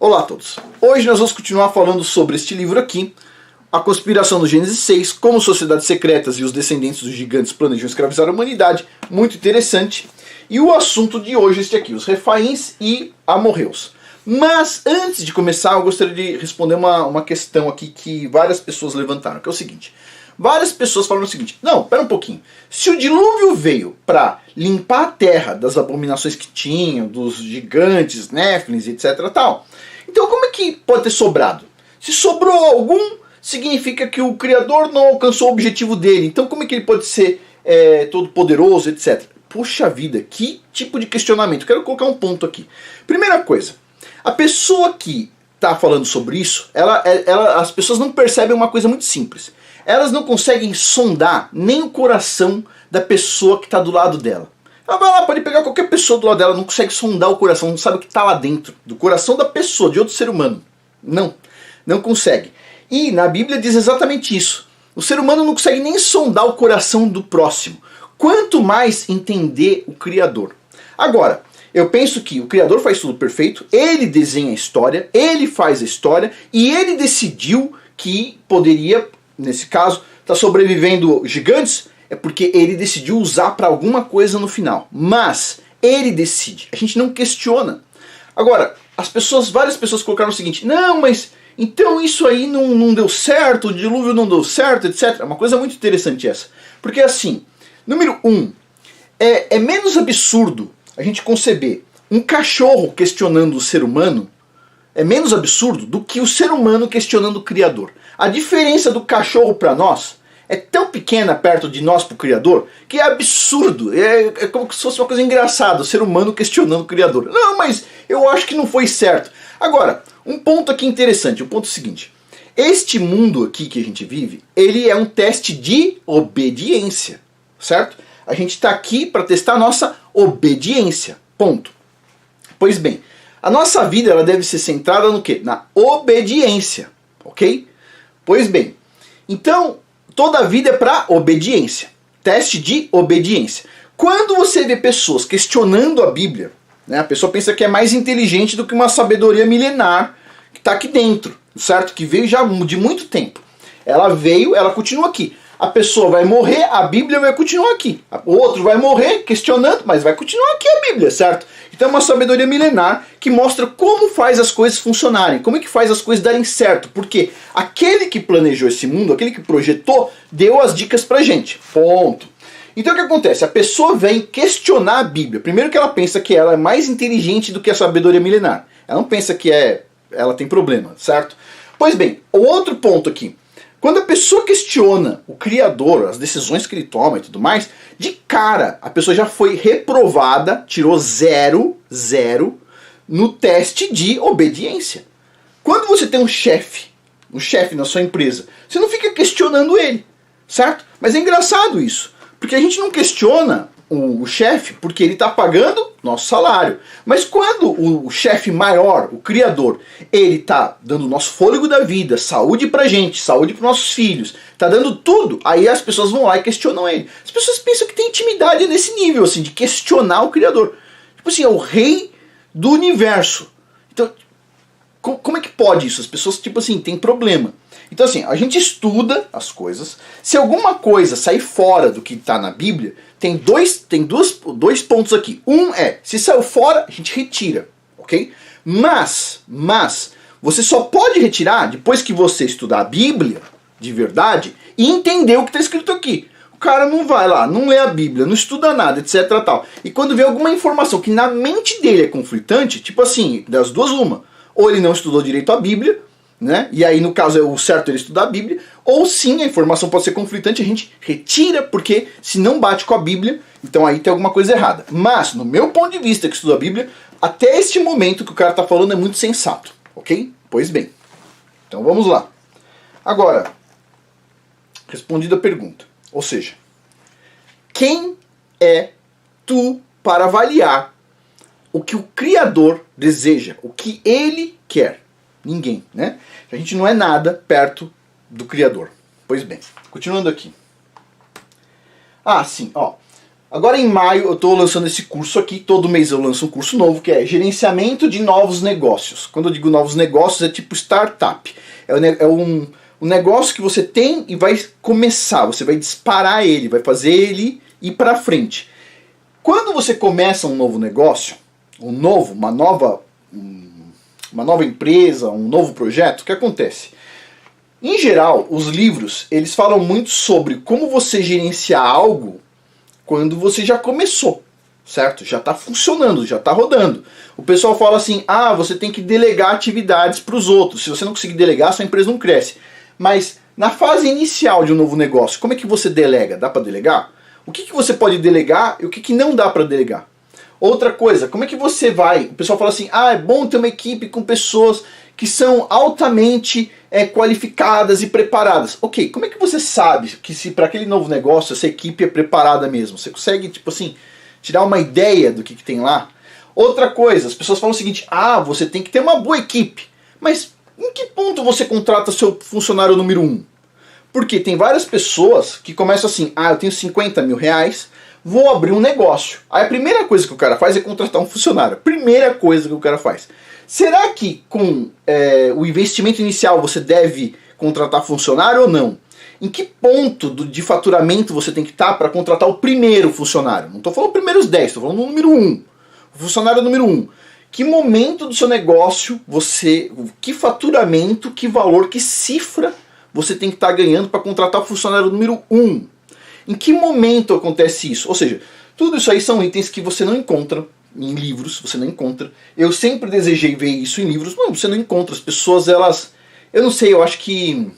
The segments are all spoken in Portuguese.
Olá a todos. Hoje nós vamos continuar falando sobre este livro aqui, A Conspiração do Gênesis 6, como sociedades secretas e os descendentes dos gigantes planejam escravizar a humanidade. Muito interessante. E o assunto de hoje é este aqui, os Refaíns e amorreus. Mas antes de começar, eu gostaria de responder uma questão aqui que várias pessoas levantaram, que é o seguinte. Várias pessoas falaram o seguinte: não, pera um pouquinho. Se o dilúvio veio para limpar a terra das abominações que tinham, dos gigantes, néfilins, etc. tal, então como é que pode ter sobrado? Se sobrou algum, significa que o Criador não alcançou o objetivo dele. Então como é que ele pode ser todo poderoso, etc. Puxa vida, que tipo de questionamento. Quero colocar um ponto aqui. Primeira coisa, a pessoa que está falando sobre isso, as pessoas não percebem uma coisa muito simples. Elas não conseguem sondar nem o coração da pessoa que está do lado dela. Ela vai lá, pode pegar qualquer pessoa do lado dela, não consegue sondar o coração, não sabe o que está lá dentro, do coração da pessoa, de outro ser humano. Não consegue. E na Bíblia diz exatamente isso. O ser humano não consegue nem sondar o coração do próximo. Quanto mais entender o Criador. Agora, eu penso que o Criador faz tudo perfeito, ele desenha a história, ele faz a história, e ele decidiu que poderia, nesse caso, estar sobrevivendo gigantes, é porque ele decidiu usar para alguma coisa no final. Mas ele decide, a gente não questiona. Agora, várias pessoas colocaram o seguinte: não, mas então isso aí não deu certo, o dilúvio não deu certo, etc. É uma coisa muito interessante essa. Porque assim, número 1, é menos absurdo a gente conceber um cachorro questionando o ser humano, é menos absurdo do que o ser humano questionando o Criador. A diferença do cachorro para nós é tão pequena perto de nós para o Criador que é absurdo. É como se fosse uma coisa engraçada, o ser humano questionando o Criador. Não, mas eu acho que não foi certo. Agora, um ponto aqui interessante, o ponto é o seguinte. Este mundo aqui que a gente vive, ele é um teste de obediência, certo? A gente está aqui para testar a nossa obediência, ponto. Pois bem, a nossa vida ela deve ser centrada no quê? Na obediência, ok? Pois bem, então toda a vida é para obediência, teste de obediência. Quando você vê pessoas questionando a Bíblia, né, a pessoa pensa que é mais inteligente do que uma sabedoria milenar que está aqui dentro, certo? Que veio já de muito tempo. Ela veio, ela continua aqui. A pessoa vai morrer, a Bíblia vai continuar aqui. O outro vai morrer questionando, mas vai continuar aqui a Bíblia, certo? Então é uma sabedoria milenar que mostra como faz as coisas funcionarem, como é que faz as coisas darem certo. Porque aquele que planejou esse mundo, aquele que projetou, deu as dicas pra gente. Ponto. Então o que acontece? A pessoa vem questionar a Bíblia. Primeiro que ela pensa que ela é mais inteligente do que a sabedoria milenar. Ela não pensa que ela tem problema, certo? Pois bem, o outro ponto aqui. Quando a pessoa questiona o Criador, as decisões que ele toma e tudo mais, de cara a pessoa já foi reprovada, tirou 0 no teste de obediência. Quando você tem um chefe na sua empresa, você não fica questionando ele, certo? Mas é engraçado isso, porque a gente não questiona o chefe porque ele está pagando nosso salário. Mas quando o chefe maior, o Criador, ele está dando o nosso fôlego da vida, saúde pra gente, saúde para nossos filhos, está dando tudo, aí as pessoas vão lá e questionam ele. As pessoas pensam que tem intimidade nesse nível, assim, de questionar o Criador. Tipo assim, é o rei do universo. Então, como é que pode isso? As pessoas, tipo assim, tem problema. Então assim, a gente estuda as coisas. Se alguma coisa sair fora do que está na Bíblia, tem dois pontos aqui. Um é, se saiu fora, a gente retira, ok? Mas, você só pode retirar depois que você estudar a Bíblia, de verdade, e entender o que está escrito aqui. O cara não vai lá, não lê a Bíblia, não estuda nada, etc. tal. E quando vê alguma informação que na mente dele é conflitante, tipo assim, das duas uma. Ou ele não estudou direito a Bíblia, né? E aí no caso é o certo ele estudar a Bíblia, ou sim a informação pode ser conflitante, a gente retira, porque se não bate com a Bíblia, então aí tem alguma coisa errada. Mas no meu ponto de vista que estudo a Bíblia, até este momento que o cara está falando é muito sensato, ok? Pois bem, então vamos lá. Agora, respondida a pergunta, ou seja, quem é tu para avaliar o que o Criador deseja, o que ele quer? Ninguém, né? A gente não é nada perto do Criador. Pois bem, continuando aqui. Ah, sim, ó. Agora em maio eu estou lançando esse curso aqui, todo mês eu lanço um curso novo, que é Gerenciamento de Novos Negócios. Quando eu digo novos negócios é tipo startup. É um negócio que você tem e vai começar, você vai disparar ele, vai fazer ele ir para frente. Quando você começa um novo negócio, uma nova empresa, um novo projeto, o que acontece? Em geral, os livros, eles falam muito sobre como você gerenciar algo quando você já começou, certo? Já está funcionando, já está rodando. O pessoal fala assim, você tem que delegar atividades para os outros. Se você não conseguir delegar, sua empresa não cresce. Mas na fase inicial de um novo negócio, como é que você delega? Dá para delegar? O que você pode delegar e o que não dá para delegar? Outra coisa, como é que você vai? O pessoal fala assim, é bom ter uma equipe com pessoas que são altamente qualificadas e preparadas. Ok, como é que você sabe que se para aquele novo negócio essa equipe é preparada mesmo? Você consegue, tipo assim, tirar uma ideia do que tem lá? Outra coisa, as pessoas falam o seguinte, você tem que ter uma boa equipe. Mas em que ponto você contrata seu funcionário número 1? Porque tem várias pessoas que começam assim, eu tenho 50 mil reais, vou abrir um negócio. Aí a primeira coisa que o cara faz é contratar um funcionário. Primeira coisa que o cara faz. Será que com o investimento inicial você deve contratar funcionário ou não? Em que ponto de faturamento você tem que estar para contratar o primeiro funcionário? Não estou falando primeiros 10, estou falando o número 1. O funcionário número 1. Que momento do seu negócio que faturamento, que valor, que cifra você tem que estar ganhando para contratar o funcionário número 1? Em que momento acontece isso? Ou seja, tudo isso aí são itens que você não encontra em livros, você não encontra. Eu sempre desejei ver isso em livros, não, você não encontra. As pessoas, eu não sei, eu acho que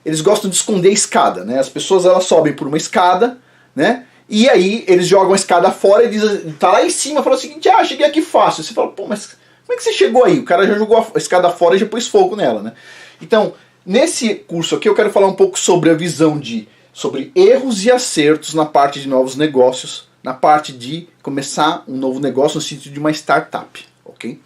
eles gostam de esconder a escada, né? As pessoas, elas sobem por uma escada, né? E aí eles jogam a escada fora e dizem, tá lá em cima, fala o seguinte, cheguei aqui fácil. Você fala, mas como é que você chegou aí? O cara já jogou a escada fora e já pôs fogo nela, né? Então, nesse curso aqui eu quero falar um pouco sobre a visão sobre erros e acertos na parte de novos negócios, na parte de começar um novo negócio no sentido de uma startup, ok?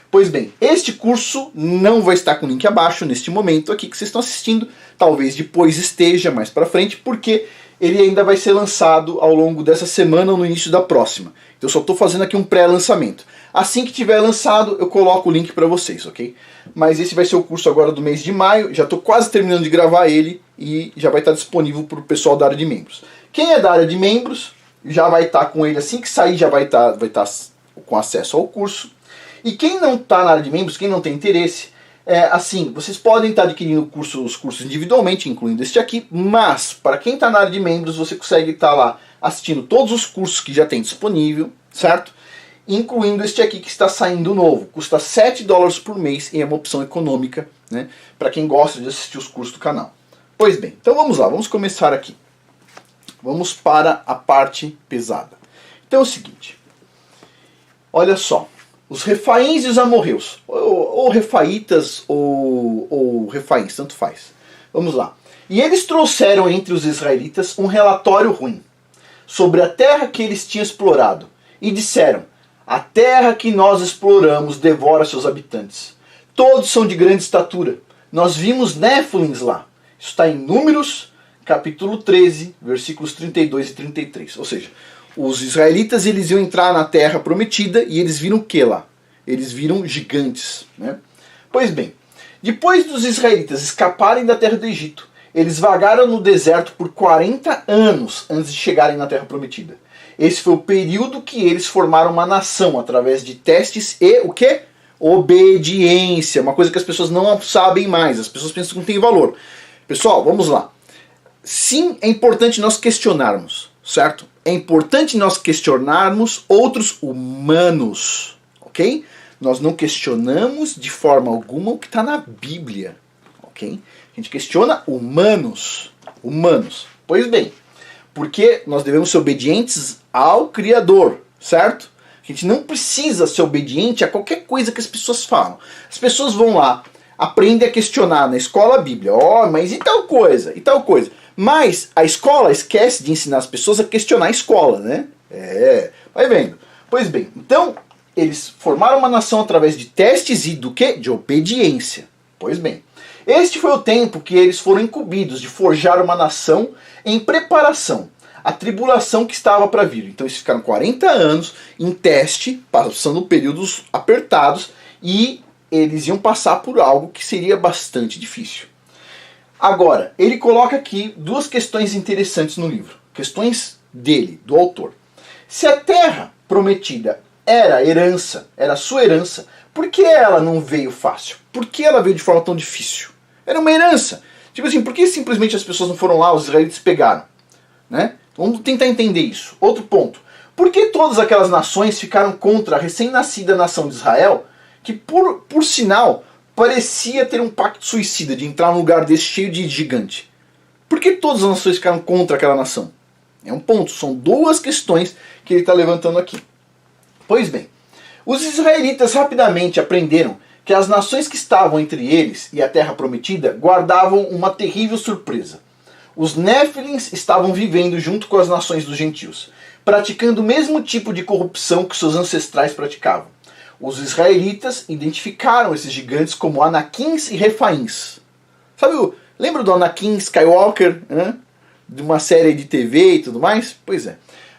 Pois bem, este curso não vai estar com o link abaixo neste momento aqui que vocês estão assistindo, talvez depois esteja mais para frente, porque ele ainda vai ser lançado ao longo dessa semana ou no início da próxima. Então eu só estou fazendo aqui um pré-lançamento. Assim que tiver lançado, eu coloco o link para vocês, ok? Mas esse vai ser o curso agora do mês de maio, já estou quase terminando de gravar ele e já vai estar disponível para o pessoal da área de membros. Quem é da área de membros já vai estar com ele, assim que sair já vai estar com acesso ao curso. E quem não está na área de membros, quem não tem interesse, vocês podem estar adquirindo os cursos individualmente, incluindo este aqui, mas para quem está na área de membros, você consegue estar lá assistindo todos os cursos que já tem disponível, certo? Incluindo este aqui que está saindo novo. Custa $7 por mês e é uma opção econômica, né, para quem gosta de assistir os cursos do canal. Pois bem, então vamos lá, vamos começar aqui. Vamos para a parte pesada. Então é o seguinte, olha só, os refaíns e os amorreus, ou refaítas ou refaíns, tanto faz. Vamos lá. E eles trouxeram entre os israelitas um relatório ruim sobre a terra que eles tinham explorado e disseram, a terra que nós exploramos devora seus habitantes. Todos são de grande estatura. Nós vimos Néfilins lá. Isso está em Números, capítulo 13, versículos 32 e 33. Ou seja, os israelitas eles iam entrar na terra prometida e eles viram o que lá? Eles viram gigantes, né? Pois bem, depois dos israelitas escaparem da terra do Egito, eles vagaram no deserto por 40 anos antes de chegarem na terra prometida. Esse foi o período que eles formaram uma nação através de testes e o quê? Obediência, uma coisa que as pessoas não sabem mais, as pessoas pensam que não tem valor. Pessoal, vamos lá. Sim, é importante nós questionarmos, certo? É importante nós questionarmos outros humanos, ok? Nós não questionamos de forma alguma o que está na Bíblia, ok? A gente questiona humanos. Pois bem, porque nós devemos ser obedientes ao Criador, certo? A gente não precisa ser obediente a qualquer coisa que as pessoas falam. As pessoas vão lá, aprendem a questionar na escola a Bíblia. Mas e tal coisa? E tal coisa? Mas a escola esquece de ensinar as pessoas a questionar a escola, né? Vai vendo. Pois bem, então eles formaram uma nação através de testes e do quê? De obediência. Pois bem, este foi o tempo que eles foram incumbidos de forjar uma nação em preparação. a tribulação que estava para vir. Então eles ficaram 40 anos em teste, passando períodos apertados, e eles iam passar por algo que seria bastante difícil. Agora, ele coloca aqui duas questões interessantes no livro. Questões dele, do autor. Se a terra prometida era herança, era sua herança, por que ela não veio fácil? Por que ela veio de forma tão difícil? Era uma herança. Tipo assim, por que simplesmente as pessoas não foram lá, os israelitas pegaram? Né? Vamos tentar entender isso. Outro ponto. Por que todas aquelas nações ficaram contra a recém-nascida nação de Israel, que por sinal parecia ter um pacto suicida de entrar num lugar desse cheio de gigante? Por que todas as nações ficaram contra aquela nação? É um ponto, são duas questões que ele está levantando aqui. Pois bem, os israelitas rapidamente aprenderam que as nações que estavam entre eles e a terra prometida guardavam uma terrível surpresa. Os Néfilins estavam vivendo junto com as nações dos gentios, praticando o mesmo tipo de corrupção que seus ancestrais praticavam. Os israelitas identificaram esses gigantes como Anaquins e Refaíns. Sabe, lembra do Anakin Skywalker, né? De uma série de TV e tudo mais? Pois é.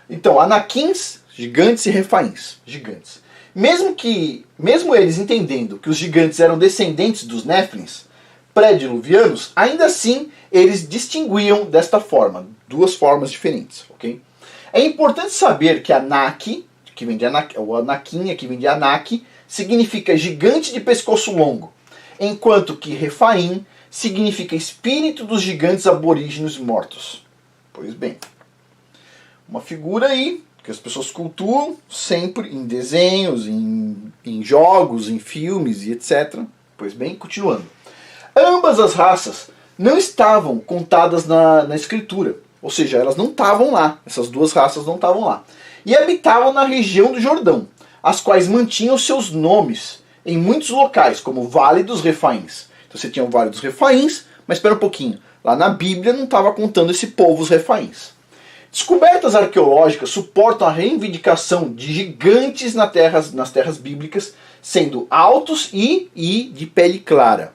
Então, Anaquins, gigantes, e Refaíns, gigantes. Mesmo eles entendendo que os gigantes eram descendentes dos Néfilins, pré-diluvianos, ainda assim eles distinguiam desta forma, duas formas diferentes, ok? É importante saber que Anak, que vem de Anak, o Anakin, que vem de Anak, significa gigante de pescoço longo, enquanto que Refaim significa espírito dos gigantes aborígenes mortos. Pois bem, uma figura aí que as pessoas cultuam sempre em desenhos, em jogos, em filmes e etc. Pois bem, continuando. Ambas as raças não estavam contadas na escritura, ou seja, elas não estavam lá, essas duas raças não estavam lá, e habitavam na região do Jordão, as quais mantinham seus nomes em muitos locais, como o Vale dos Refaíns. Então você tinha o Vale dos Refaíns, mas espera um pouquinho, lá na Bíblia não estava contando esse povo, os Refaíns. Descobertas arqueológicas suportam a reivindicação de gigantes nas terras bíblicas, sendo altos e de pele clara.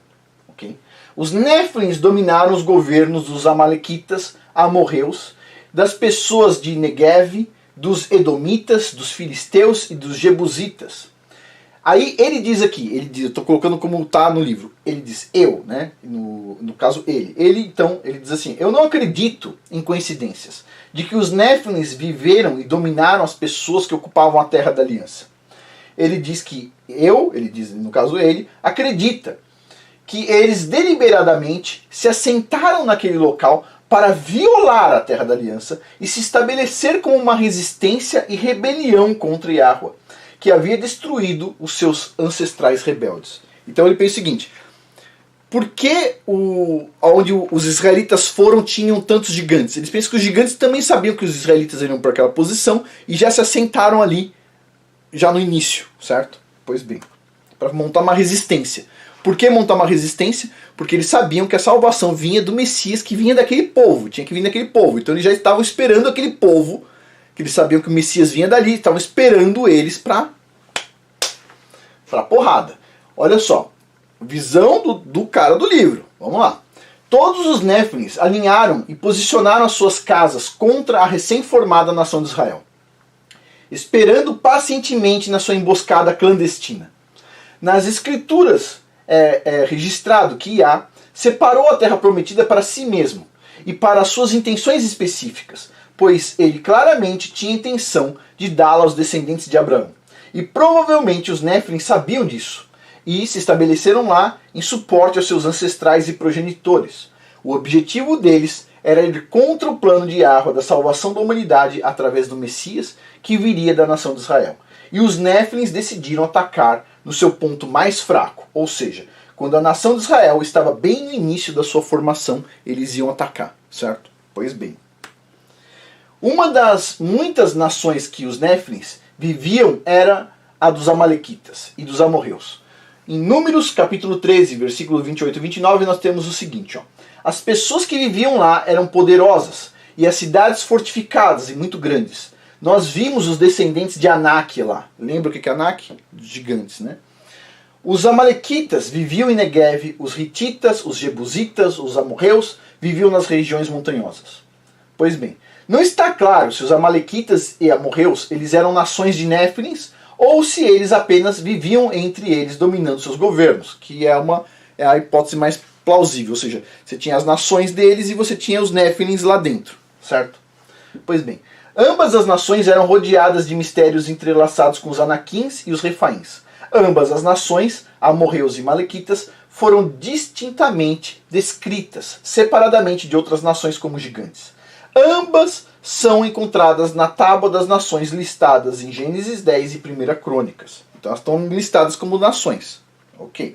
Okay? Os Néfilins dominaram os governos dos amalequitas, amorreus, das pessoas de Negev, dos edomitas, dos filisteus e dos jebusitas. Aí ele diz aqui, eu estou colocando como está no livro, ele diz eu, né? No caso ele. Então, ele diz assim, eu não acredito em coincidências, de que os Néfilins viveram e dominaram as pessoas que ocupavam a terra da aliança. Ele diz que ele diz, no caso ele, acredita que eles deliberadamente se assentaram naquele local para violar a terra da aliança e se estabelecer como uma resistência e rebelião contra Yahweh, que havia destruído os seus ancestrais rebeldes. Então ele pensa o seguinte, por que onde os israelitas foram tinham tantos gigantes? Eles pensam que os gigantes também sabiam que os israelitas iriam para aquela posição e já se assentaram ali, já no início, certo? Pois bem, para montar uma resistência. Por que montar uma resistência? Porque eles sabiam que a salvação vinha do Messias, que vinha daquele povo, tinha que vir daquele povo. Então eles já estavam esperando aquele povo, que eles sabiam que o Messias vinha dali, estavam esperando eles para porrada. Olha só, visão do cara do livro. Vamos lá. Todos os Néfilins alinharam e posicionaram as suas casas contra a recém-formada nação de Israel, esperando pacientemente na sua emboscada clandestina. Nas escrituras é registrado que Iá separou a terra prometida para si mesmo e para as suas intenções específicas, pois ele claramente tinha intenção de dá-la aos descendentes de Abraão. E provavelmente os Néfilins sabiam disso e se estabeleceram lá em suporte aos seus ancestrais e progenitores. O objetivo deles era ir contra o plano de Yahweh da salvação da humanidade através do Messias que viria da nação de Israel. E os Néfilins decidiram atacar no seu ponto mais fraco, ou seja, quando a nação de Israel estava bem no início da sua formação, eles iam atacar, certo? Pois bem. Uma das muitas nações que os Néfilins viviam era a dos amalequitas e dos amorreus. Em Números, capítulo 13, versículo 28 e 29, nós temos o seguinte, ó. As pessoas que viviam lá eram poderosas, e as cidades fortificadas e muito grandes. Nós vimos os descendentes de Anak lá. Lembra o que é Anak? Gigantes, né? Os amalequitas viviam em Negev, os hititas, os jebusitas, os amorreus viviam nas regiões montanhosas. Pois bem, Não está claro se os amalequitas e amorreus eles eram nações de Néfilins ou se eles apenas viviam entre eles dominando seus governos, que é a hipótese mais plausível, ou seja, você tinha as nações deles e você tinha os Néfilins lá dentro, certo? Pois bem, ambas as nações eram rodeadas de mistérios entrelaçados com os anaquins e os refaíns. Ambas as nações, amorreus e malequitas, foram distintamente descritas, separadamente de outras nações como gigantes. Ambas são encontradas na Tábua das Nações listadas em Gênesis 10 e 1 Crônicas. Então elas estão listadas como nações. Ok.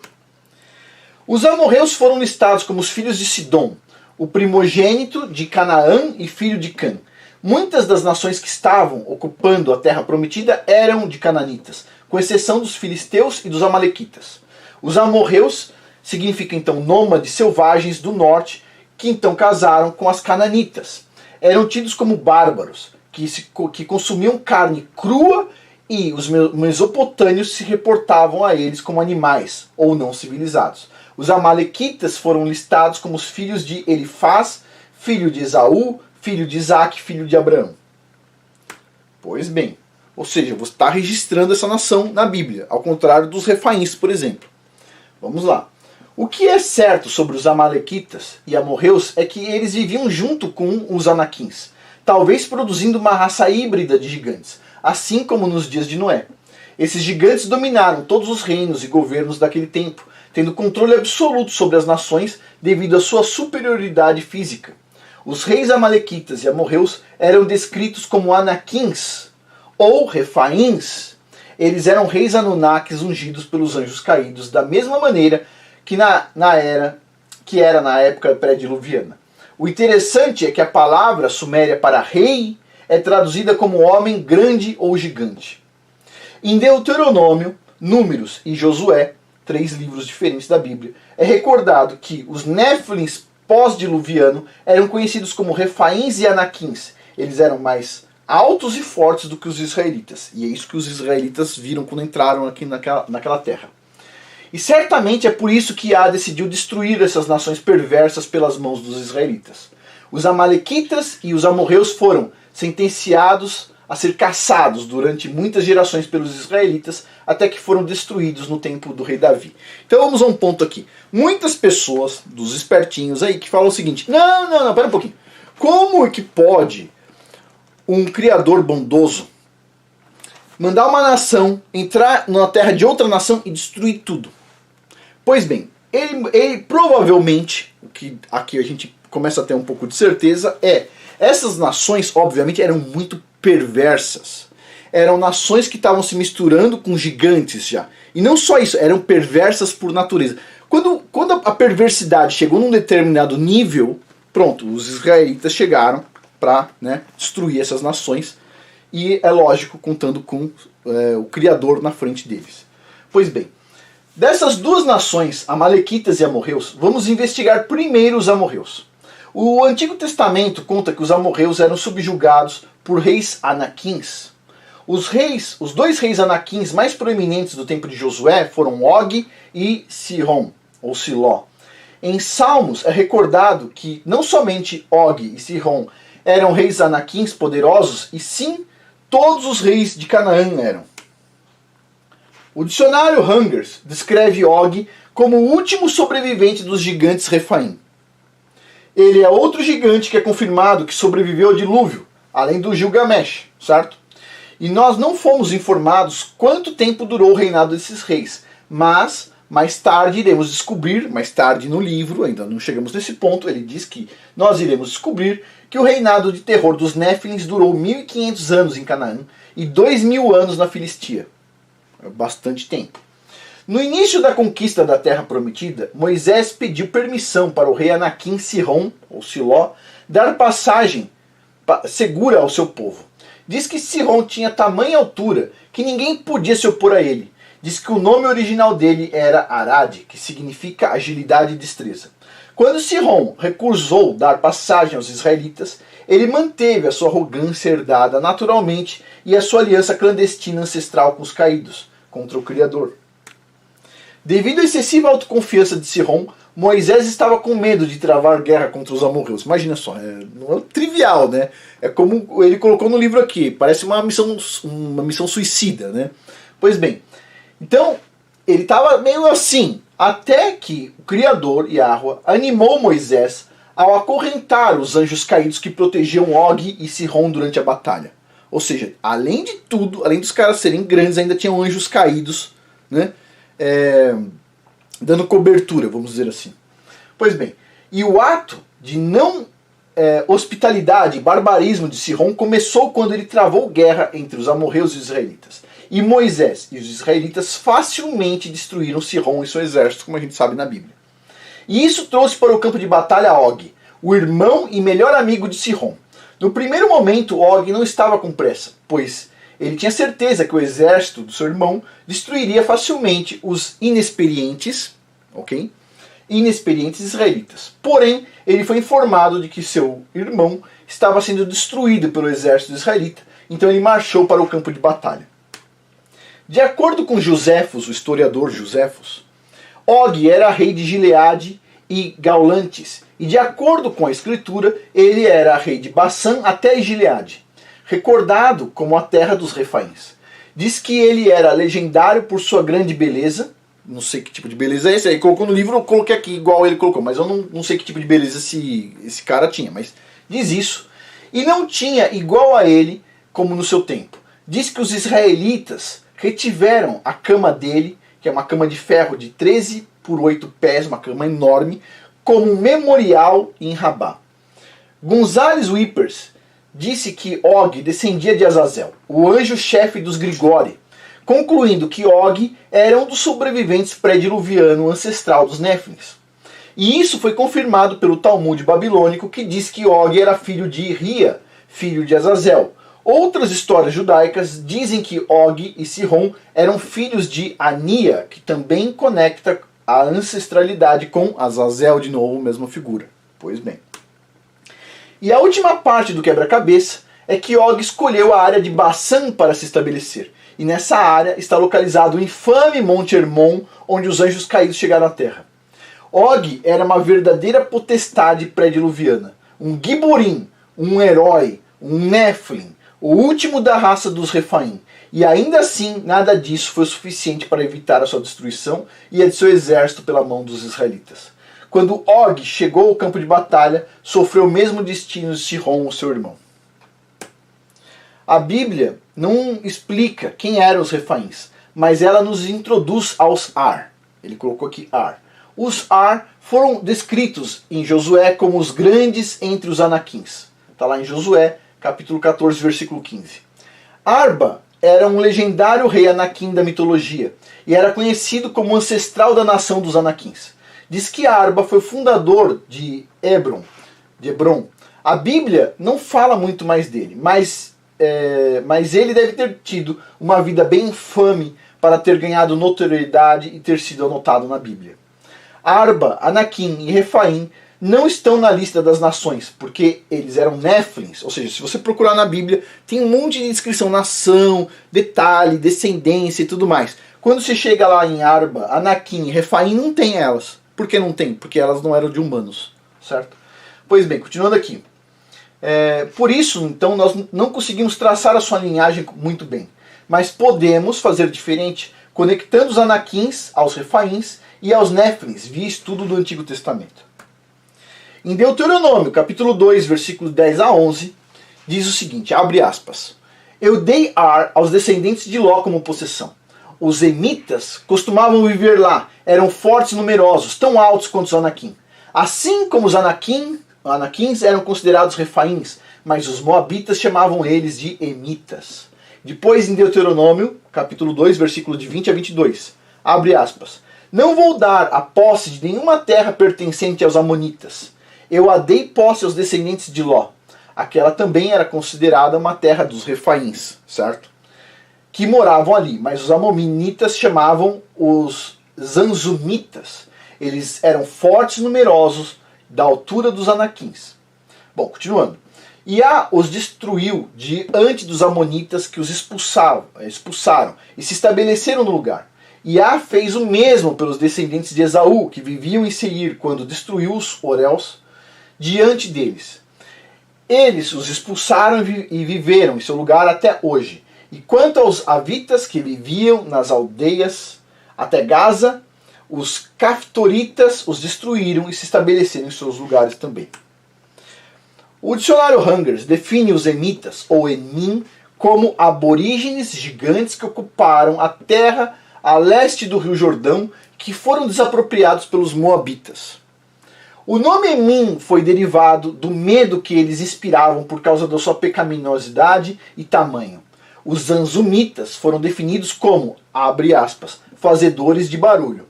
Os amorreus foram listados como os filhos de Sidom, o primogênito de Canaã e filho de Cã. Muitas das nações que estavam ocupando a terra prometida eram de cananitas, com exceção dos filisteus e dos amalequitas. Os amorreus significam então nômades selvagens do norte, que então casaram com as cananitas. Eram tidos como bárbaros, que consumiam carne crua, e os mesopotâmios se reportavam a eles como animais, ou não civilizados. Os amalequitas foram listados como os filhos de Elifaz, filho de Esaú, filho de Isaac, filho de Abraão. Pois bem, ou seja, você está registrando essa nação na Bíblia, ao contrário dos refaíns, por exemplo. Vamos lá. O que é certo sobre os amalequitas e amorreus é que eles viviam junto com os anaquins, talvez produzindo uma raça híbrida de gigantes, assim como nos dias de Noé. Esses gigantes dominaram todos os reinos e governos daquele tempo, tendo controle absoluto sobre as nações devido à sua superioridade física. Os reis amalequitas e amorreus eram descritos como anaquins ou refaíns. Eles eram reis anunnakis ungidos pelos anjos caídos, da mesma maneira que era na época pré-diluviana. O interessante é que a palavra suméria para rei é traduzida como homem grande ou gigante. Em Deuteronômio, Números e Josué, 3 livros diferentes da Bíblia, é recordado que os Néfilins pós-diluviano eram conhecidos como refaíns e anaquins. Eles eram mais altos e fortes do que os israelitas. E é isso que os israelitas viram quando entraram aqui naquela terra. E certamente é por isso que Yah decidiu destruir essas nações perversas pelas mãos dos israelitas. Os amalequitas e os amorreus foram sentenciados a ser caçados durante muitas gerações pelos israelitas, até que foram destruídos no tempo do rei Davi. Então vamos a um ponto aqui. Muitas pessoas, dos espertinhos aí, que falam o seguinte: não, pera um pouquinho. Como é que pode um criador bondoso mandar uma nação entrar na terra de outra nação e destruir tudo? Pois bem, ele provavelmente, o que aqui a gente começa a ter um pouco de certeza, essas nações, obviamente, eram muito perversas. Eram nações que estavam se misturando com gigantes já. E não só isso, eram perversas por natureza. Quando a perversidade chegou num determinado nível, pronto, os israelitas chegaram para destruir essas nações. E é lógico, contando com o Criador na frente deles. Pois bem, dessas duas nações, amalequitas e amorreus, vamos investigar primeiro os amorreus. O Antigo Testamento conta que os amorreus eram subjugados por reis anaquins. Os dois reis anaquins mais proeminentes do tempo de Josué foram Og e Sihon, ou Siló. Em Salmos é recordado que não somente Og e Sihon eram reis anaquins poderosos, e sim todos os reis de Canaã eram. O dicionário Hungers descreve Og como o último sobrevivente dos gigantes Refaim. Ele é outro gigante que é confirmado que sobreviveu ao dilúvio, além do Gilgamesh, certo? E nós não fomos informados quanto tempo durou o reinado desses reis, mas mais tarde iremos descobrir, mais tarde no livro, ainda não chegamos nesse ponto, ele diz que nós iremos descobrir que o reinado de terror dos Néfilins durou 1500 anos em Canaã e 2000 anos na Filistia. É bastante tempo. No início da conquista da Terra Prometida, Moisés pediu permissão para o rei Anaquim Sihon, ou Siló, dar passagem segura ao seu povo. Diz que Sihon tinha tamanha altura que ninguém podia se opor a ele. Diz que o nome original dele era Arad, que significa agilidade e destreza. Quando Sihon recusou dar passagem aos israelitas, ele manteve a sua arrogância herdada naturalmente e a sua aliança clandestina ancestral com os caídos, contra o Criador. Devido à excessiva autoconfiança de Sihon, Moisés estava com medo de travar guerra contra os amorreus. Imagina só, não é trivial, né? É como ele colocou no livro aqui, parece uma missão suicida, né? Pois bem, então ele estava meio assim, até que o Criador, Yahweh, animou Moisés ao acorrentar os anjos caídos que protegiam Og e Sihon durante a batalha. Ou seja, além de tudo, além dos caras serem grandes, ainda tinham anjos caídos, né? Dando cobertura, vamos dizer assim. Pois bem, e o ato de não hospitalidade e barbarismo de Sihon começou quando ele travou guerra entre os amorreus e os israelitas. E Moisés e os israelitas facilmente destruíram Sihon e seu exército, como a gente sabe na Bíblia. E isso trouxe para o campo de batalha Og, o irmão e melhor amigo de Sihon. No primeiro momento, Og não estava com pressa, pois ele tinha certeza que o exército do seu irmão destruiria facilmente os inexperientes israelitas. Porém, ele foi informado de que seu irmão estava sendo destruído pelo exército israelita, então ele marchou para o campo de batalha. De acordo com Josefos, o historiador Josefos, Og era rei de Gileade e Gaulantes, e de acordo com a escritura, ele era rei de Bassã até Gileade, recordado como a terra dos Refaíns. Diz que ele era legendário por sua grande beleza, não sei que tipo de beleza é esse, aí colocou no livro, eu coloquei aqui igual ele colocou, mas eu não sei que tipo de beleza esse cara tinha, mas diz isso. E não tinha igual a ele como no seu tempo. Diz que os israelitas retiveram a cama dele, que é uma cama de ferro de 13 por 8 pés, uma cama enorme, como um memorial em Rabá. Gonzales Whippers disse que Og descendia de Azazel, o anjo-chefe dos Grigori, concluindo que Og era um dos sobreviventes pré-diluviano ancestral dos Néfilins. E isso foi confirmado pelo Talmud babilônico, que diz que Og era filho de Ria, filho de Azazel. Outras histórias judaicas dizem que Og e Sihon eram filhos de Ania, que também conecta a ancestralidade com Azazel, de novo, mesma figura. Pois bem. E a última parte do quebra-cabeça é que Og escolheu a área de Bassã para se estabelecer. E nessa área está localizado o infame Monte Hermon, onde os anjos caídos chegaram à Terra. Og era uma verdadeira potestade pré-diluviana, um Giborim, um herói, um Nephilim, o último da raça dos Refaim. E ainda assim, nada disso foi suficiente para evitar a sua destruição e a de seu exército pela mão dos israelitas. Quando Og chegou ao campo de batalha, sofreu o mesmo destino de Sihon, o seu irmão. A Bíblia não explica quem eram os Refaíns, mas ela nos introduz aos Ar. Ele colocou aqui Ar. Os Ar foram descritos em Josué como os grandes entre os Anaquins. Está lá em Josué, capítulo 14, versículo 15. Arba era um legendário rei Anaquim da mitologia e era conhecido como ancestral da nação dos Anaquins. Diz que Arba foi fundador de Hebron. A Bíblia não fala muito mais dele, mas ele deve ter tido uma vida bem infame para ter ganhado notoriedade e ter sido anotado na Bíblia. Arba, Anaquim e Refaim não estão na lista das nações, porque eles eram Néfilins, ou seja, se você procurar na Bíblia, tem um monte de descrição, nação, detalhe, descendência e tudo mais. Quando você chega lá em Arba, Anaquim e Refaim, não tem elas. Por que não tem? Porque elas não eram de humanos, certo? Pois bem, continuando aqui. Por isso, então, nós não conseguimos traçar a sua linhagem muito bem, mas podemos fazer diferente, conectando os Anaquins aos Refaíns e aos Néfilins, via estudo do Antigo Testamento. Em Deuteronômio, capítulo 2, versículos 10 a 11, diz o seguinte, abre aspas, eu dei Ar aos descendentes de Ló como possessão. Os emitas costumavam viver lá, eram fortes e numerosos, tão altos quanto os Anaquim. Assim como os Anaquins eram considerados Refaíns, mas os moabitas chamavam eles de emitas. Depois em Deuteronômio, capítulo 2, versículo de 20 a 22, abre aspas, não vou dar a posse de nenhuma terra pertencente aos amonitas. Eu a dei posse aos descendentes de Ló. Aquela também era considerada uma terra dos Refaíns, certo? Que moravam ali, mas os amonitas chamavam os zanzumitas. Eles eram fortes e numerosos, da altura dos Anaquins. Bom, continuando. Iá os destruiu diante dos amonitas que os expulsaram e se estabeleceram no lugar. Yah fez o mesmo pelos descendentes de Esaú, que viviam em Seir, quando destruiu os Oréus diante deles. Eles os expulsaram e viveram em seu lugar até hoje. E quanto aos Avitas que viviam nas aldeias até Gaza, os Caftoritas os destruíram e se estabeleceram em seus lugares também. O dicionário Hungers define os Emitas, ou Enim, como aborígenes gigantes que ocuparam a terra a leste do Rio Jordão, que foram desapropriados pelos Moabitas. O nome Emim foi derivado do medo que eles inspiravam por causa da sua pecaminosidade e tamanho. Os Zanzumitas foram definidos como, abre aspas, fazedores de barulho.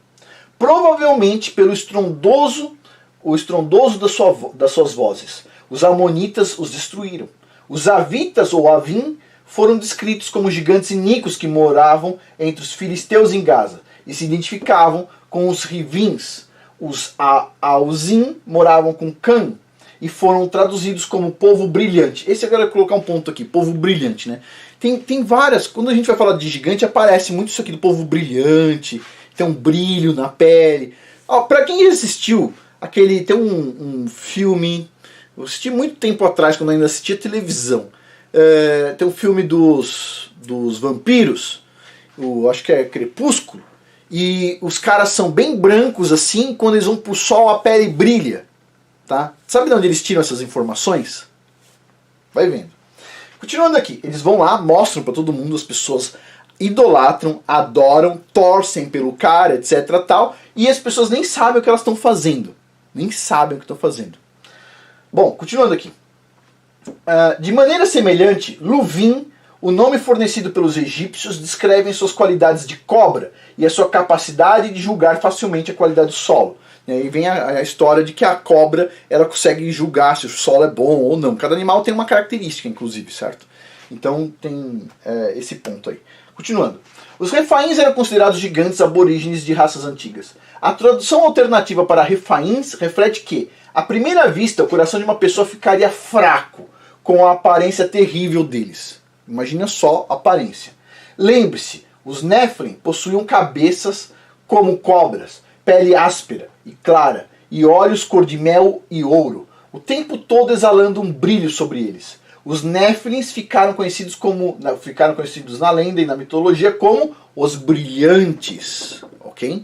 Provavelmente pelo estrondoso das suas vozes. Os Amonitas os destruíram. Os Avitas ou Avim foram descritos como gigantes iníquos que moravam entre os filisteus em Gaza e se identificavam com os Rivins. Os Auzim moravam com Cã e foram traduzidos como povo brilhante. Esse eu quero colocar um ponto aqui, povo brilhante, né? Tem várias, quando a gente vai falar de gigante, aparece muito isso aqui do povo brilhante, tem um brilho na pele. Pra quem assistiu, tem um filme, eu assisti muito tempo atrás, quando ainda assistia televisão. Tem um filme dos vampiros, acho que é Crepúsculo, e os caras são bem brancos assim, quando eles vão pro sol a pele brilha. Tá? Sabe de onde eles tiram essas informações? Vai vendo. Continuando aqui, eles vão lá, mostram para todo mundo, as pessoas idolatram, adoram, torcem pelo cara, etc. tal, e as pessoas nem sabem o que elas estão fazendo. Nem sabem o que estão fazendo. Bom, continuando aqui. De maneira semelhante, Luvim, o nome fornecido pelos egípcios, descreve suas qualidades de cobra e a sua capacidade de julgar facilmente a qualidade do solo. E aí vem a história de que a cobra ela consegue julgar se o solo é bom ou não. Cada animal tem uma característica, inclusive, certo? Então tem esse ponto aí. Continuando. Os refaíns eram considerados gigantes aborígenes de raças antigas. A tradução alternativa para refaíns reflete que, à primeira vista, o coração de uma pessoa ficaria fraco com a aparência terrível deles. Imagina só a aparência. Lembre-se, os Nephilim possuíam cabeças como cobras, pele áspera e clara, e olhos cor de mel e ouro, o tempo todo exalando um brilho sobre eles. Os Néfilins ficaram conhecidos na lenda e na mitologia como os brilhantes, ok?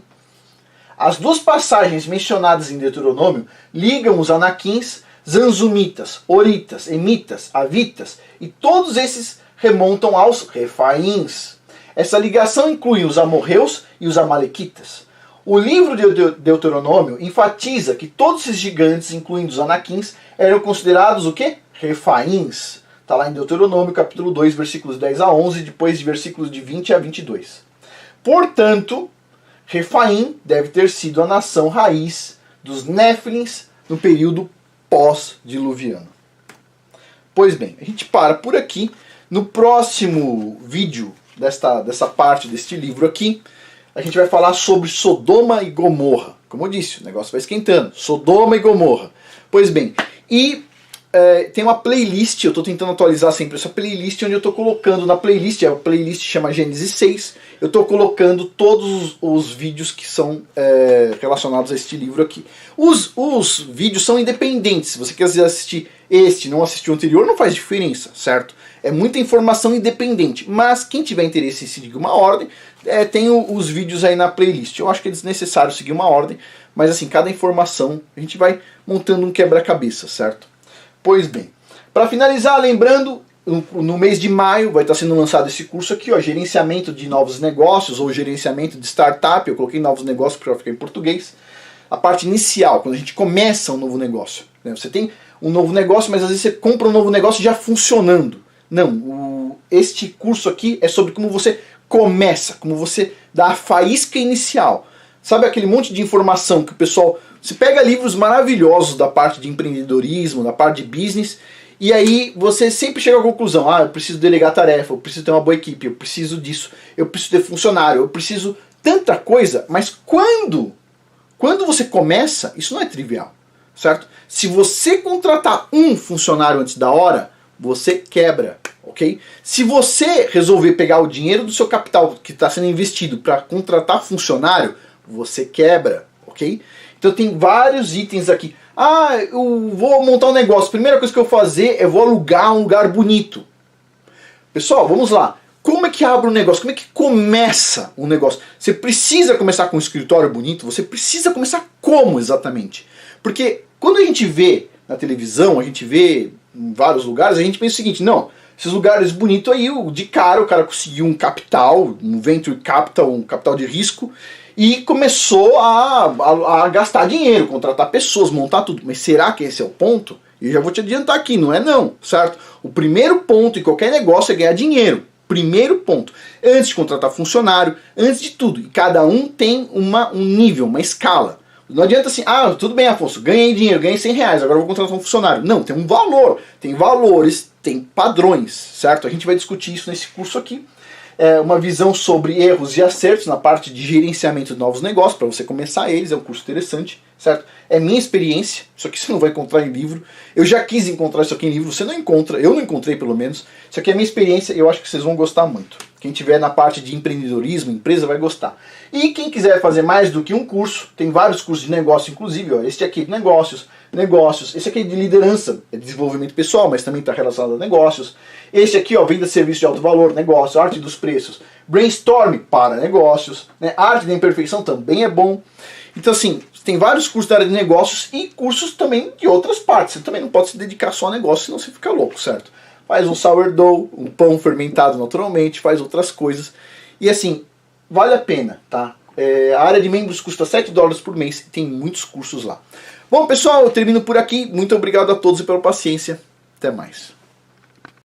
As duas passagens mencionadas em Deuteronômio ligam os Anaquins, Zanzumitas, Oritas, Emitas, Avitas, e todos esses remontam aos Refaíns. Essa ligação inclui os amorreus e os amalequitas. O livro de Deuteronômio enfatiza que todos esses gigantes, incluindo os Anaquins, eram considerados o quê? Refaíns. Está lá em Deuteronômio, capítulo 2, versículos 10 a 11, depois de versículos de 20 a 22. Portanto, Refaim deve ter sido a nação raiz dos Néfilins no período pós-diluviano. Pois bem, a gente para por aqui. No próximo vídeo dessa parte deste livro aqui, a gente vai falar sobre Sodoma e Gomorra. Como eu disse, o negócio vai esquentando. Sodoma e Gomorra. Pois bem, e tem uma playlist, eu estou tentando atualizar sempre essa playlist, onde eu estou colocando na playlist, a playlist chama Gênesis 6, eu estou colocando todos os vídeos que são relacionados a este livro aqui. Os vídeos são independentes, se você quiser assistir não assistir o anterior, não faz diferença, certo? É muita informação independente, mas quem tiver interesse em seguir uma ordem, tem os vídeos aí na playlist. Eu acho que é desnecessário seguir uma ordem, mas assim, cada informação a gente vai montando um quebra-cabeça, certo? Pois bem, para finalizar, lembrando, no mês de maio vai estar sendo lançado esse curso aqui, ó, gerenciamento de novos negócios ou gerenciamento de startup. Eu coloquei novos negócios para ficar em português. A parte inicial, quando a gente começa um novo negócio, né? Você tem um novo negócio, mas às vezes você compra um novo negócio já funcionando. Não, este curso aqui é sobre como você começa, como você dá a faísca inicial. Sabe aquele monte de informação que o pessoal... Você pega livros maravilhosos da parte de empreendedorismo, da parte de business, e aí você sempre chega à conclusão, eu preciso delegar tarefa, eu preciso ter uma boa equipe, eu preciso disso, eu preciso ter funcionário, eu preciso tanta coisa, mas quando você começa, isso não é trivial, certo? Se você contratar um funcionário antes da hora, você quebra ok? Se você resolver pegar o dinheiro do seu capital que está sendo investido para contratar funcionário, você quebra, ok? Então tem vários itens aqui. Ah, eu vou montar um negócio. Primeira coisa que eu vou fazer é vou alugar um lugar bonito. Pessoal, vamos lá. Como é que abre um negócio? Como é que começa um negócio? Você precisa começar com um escritório bonito? Você precisa começar como exatamente? Porque quando a gente vê na televisão, a gente vê em vários lugares, a gente pensa o seguinte, não, esses lugares bonitos aí, de cara o cara conseguiu um capital, um venture capital, um capital de risco, e começou a gastar dinheiro, contratar pessoas, montar tudo. Mas será que esse é o ponto? Eu já vou te adiantar aqui, não é não, certo? O primeiro ponto em qualquer negócio é ganhar dinheiro. Primeiro ponto. Antes de contratar funcionário, antes de tudo. E cada um tem um nível, uma escala. Não adianta assim, ah, tudo bem, Afonso, ganhei dinheiro, ganhei 100 reais, agora eu vou contratar um funcionário. Não, tem um valor, tem valores, tem padrões, certo? A gente vai discutir isso nesse curso aqui. É uma visão sobre erros e acertos na parte de gerenciamento de novos negócios, para você começar eles, é um curso interessante, certo? É minha experiência, isso aqui você não vai encontrar em livro. Eu já quis encontrar isso aqui em livro, você não encontra, eu não encontrei pelo menos. Isso aqui é minha experiência e eu acho que vocês vão gostar muito. Quem tiver na parte de empreendedorismo, empresa, vai gostar. E quem quiser fazer mais do que um curso, tem vários cursos de negócio, inclusive, ó, este aqui de negócios, esse aqui é de liderança, é desenvolvimento pessoal, mas também está relacionado a negócios. Este aqui, ó, venda de serviço de alto valor, negócio, arte dos preços, brainstorm para negócios, né? Arte da imperfeição também é bom. Então assim, tem vários cursos da área de negócios e cursos também de outras partes. Você também não pode se dedicar só a negócio, senão você fica louco, certo? Faz um sourdough, um pão fermentado naturalmente, faz outras coisas. E assim, vale a pena, tá? A área de membros custa $7 por mês e tem muitos cursos lá. Bom, pessoal, eu termino por aqui. Muito obrigado a todos pela paciência. Até mais.